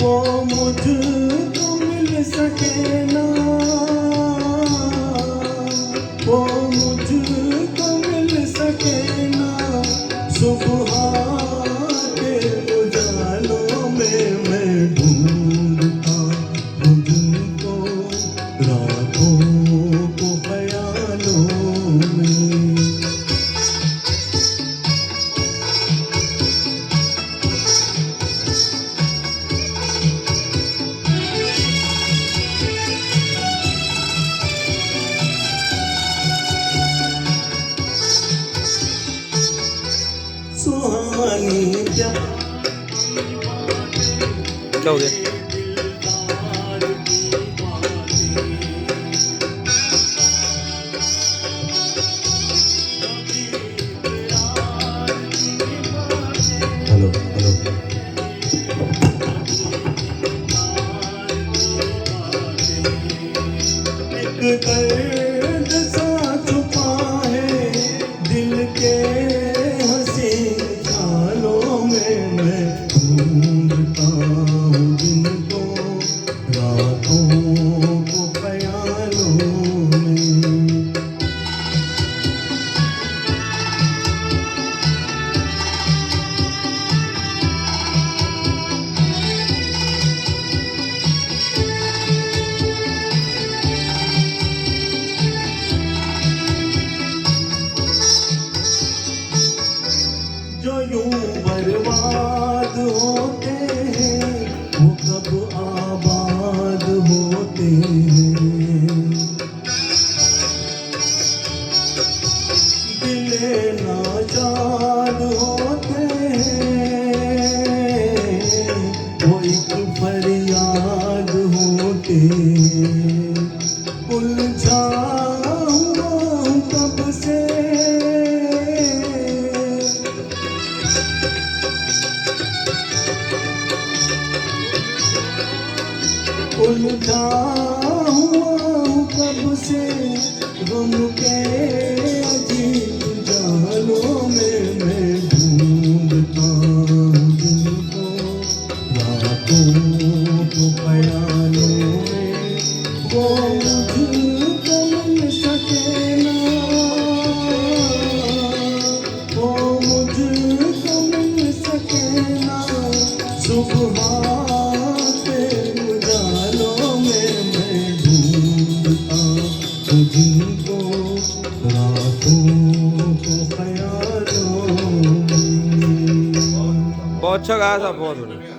वो मुझको मिल सके ना, वो मुझको मिल सके ना, सुबह के उजालों में मैं ढूंढता हूँ जिनको, रातों को ख्यालों में। सुहानी प्यार क्या हो गया? Hello hello. एक दर्द सा छुपा है दिल के हसीन ख्यालों में, मैं ढूंढता हूँ जिनको, रातों को ख्यालों में। जो यूं बर्बाद होते हैं वो कब आबाद होते हैं। दिले नाजाद होते हैं वो एक फरियाद होते हैं। उलझा हुआ हूँ कब से, उलझा हुआ हूँ कब से, गम के अजीब जालों में मैं ढूंढता हूँ जिनको, रातों को ख्यालों में। वो मुझको मिल सके ना, वो मुझको मिल सके ना, सुबह जिनको, रातों को ख्यालों में। बहुत अच्छा गाया था, बहुत बढ़िया।